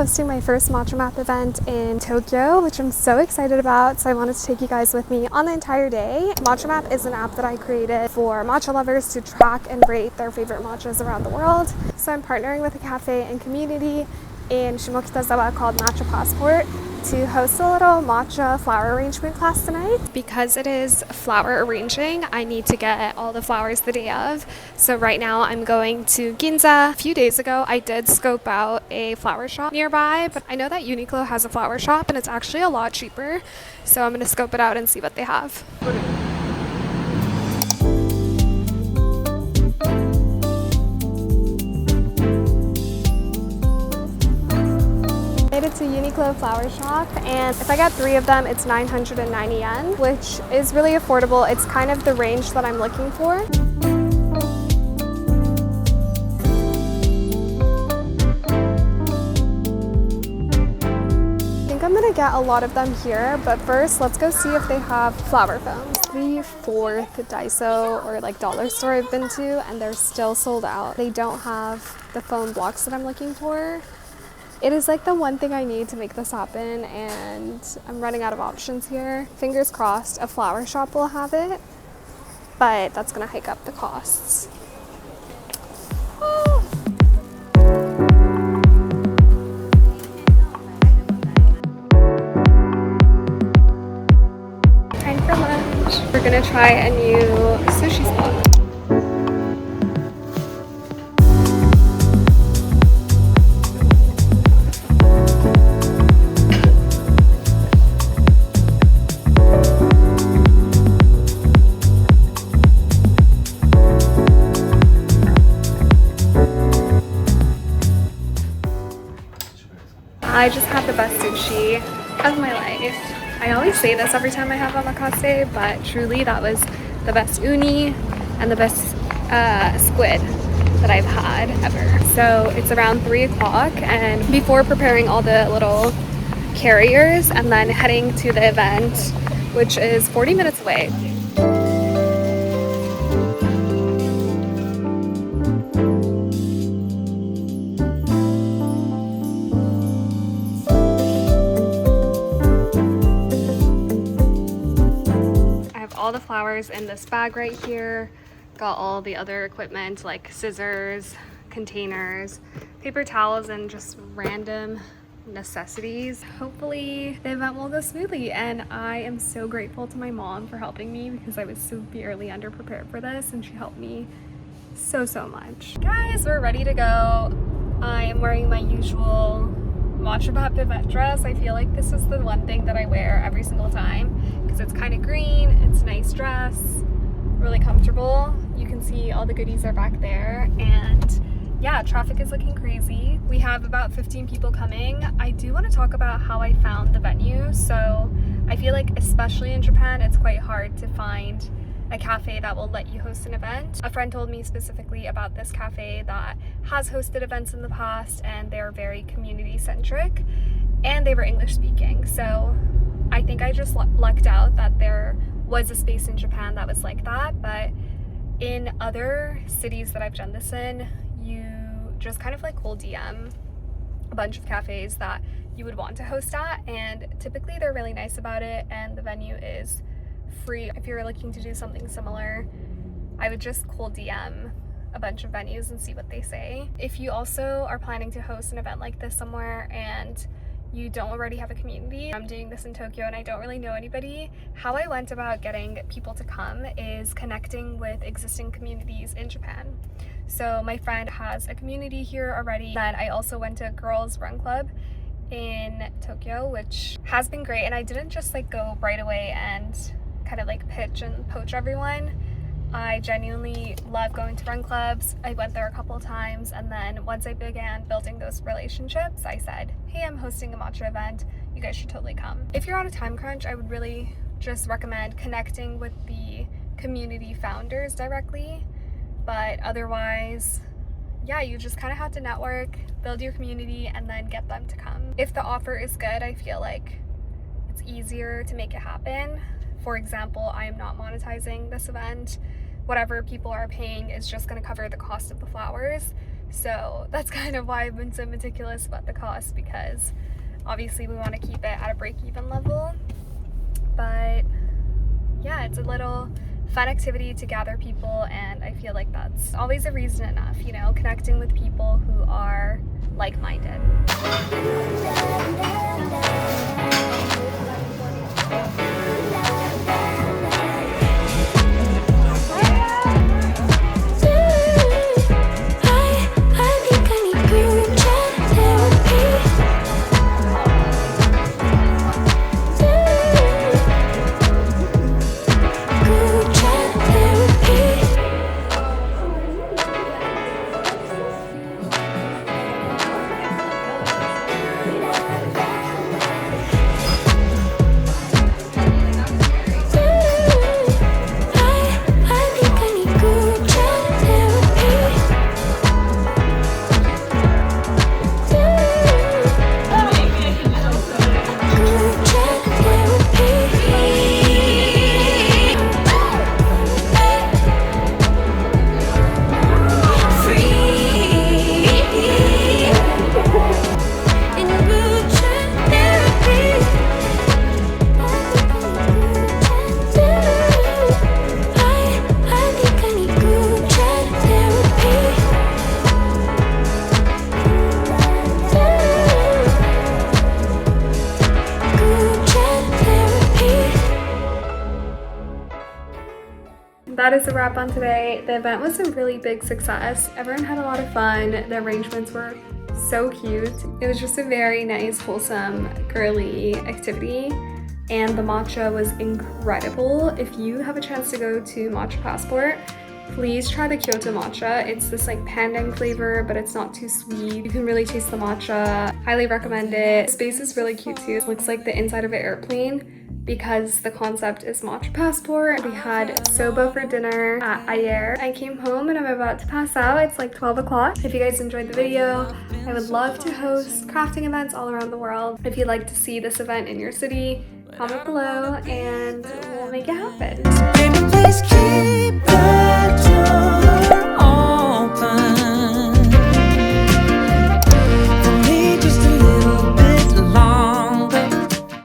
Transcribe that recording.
hosting my first Matcha Map event in Tokyo, which I'm so excited about. So I wanted to take you guys with me on the entire day. Matcha Map is an app that I created for matcha lovers to track and rate their favorite matchas around the world. So I'm partnering with a cafe and community in Shimokitazawa called Matcha Passport to host a little matcha flower arrangement class tonight. Because it is flower arranging, I need to get all the flowers the day of. So right now I'm going to Ginza. A few days ago I did scope out a flower shop nearby, but I know that Uniqlo has a flower shop and it's actually a lot cheaper. So I'm going to scope it out and see what they have. To Uniqlo flower shop, and if I get 3 of them it's 990 yen, which is really affordable. It's kind of the range that I'm looking for. I think I'm gonna get a lot of them here, but first let's go see if they have flower foams. The 4th Daiso or like dollar store I've been to and they're still sold out. They don't have the foam blocks that I'm looking for. It is like the one thing I need to make this happen, and I'm running out of options here. Fingers crossed a flower shop will have it, but that's gonna hike up the costs. Oh. Time for lunch. We're gonna try a new sushi spot. I just had the best sushi of my life. I always say this every time I have omakase, but truly that was the best uni and the best squid that I've had ever. So it's around 3 o'clock, and before preparing all the little carriers and then heading to the event, which is 40 minutes away. All the flowers in this bag right here. Got all the other equipment like scissors, containers, paper towels, and just random necessities. Hopefully the event will go smoothly, and I am so grateful to my mom for helping me because I was severely underprepared for this and she helped me so much. Guys, we're ready to go. I am wearing my usual matcha Bap event dress. I feel like this is the one thing that I wear every single time because it's kind of green, it's a nice dress, really comfortable. You can see all the goodies are back there, and yeah, traffic is looking crazy. We have about 15 people coming. I do want to talk about how I found the venue. So I feel like especially in Japan it's quite hard to find a cafe that will let you host an event. A friend told me specifically about this cafe that has hosted events in the past, and they're very community centric and they were English speaking. So I think I just lucked out that there was a space in Japan that was like that, but in other cities that I've done this in, you just kind of like cold DM a bunch of cafes that you would want to host at, and typically they're really nice about it and the venue is free. If you're looking to do something similar, I would just cold DM a bunch of venues and see what they say. If you also are planning to host an event like this somewhere and you don't already have a community, I'm doing this in Tokyo and I don't really know anybody, how I went about getting people to come is connecting with existing communities in Japan. So my friend has a community here already. Then I also went to a girls run club in Tokyo, which has been great, and I didn't just like go right away and kind of like pitch and poach everyone. I genuinely love going to run clubs. I went there a couple of times, and then once I began building those relationships, I said, hey, I'm hosting a matcha event. You guys should totally come. If you're on a time crunch, I would really just recommend connecting with the community founders directly. But otherwise, yeah, you just kind of have to network, build your community, and then get them to come. If the offer is good, I feel like it's easier to make it happen. For example, I am not monetizing this event. Whatever people are paying is just going to cover the cost of the flowers. So that's kind of why I've been so meticulous about the cost, because obviously we want to keep it at a break-even level. But yeah, it's a little fun activity to gather people, and I feel like that's always a reason enough, you know, connecting with people who are like-minded. That is a wrap on today. The event was a really big success. Everyone had a lot of fun. The arrangements were so cute. It was just a very nice, wholesome, girly activity. And the matcha was incredible. If you have a chance to go to Matcha Passport, please try the Kyoto matcha. It's this like pandan flavor, but it's not too sweet. You can really taste the matcha. Highly recommend it. The space is really cute too. It looks like the inside of an airplane, because the concept is Matcha Passport. We had soba for dinner at Ayer. I came home and I'm about to pass out. It's like 12 o'clock. If you guys enjoyed the video, I would love to host crafting events all around the world. If you'd like to see this event in your city, comment below and we'll make it happen.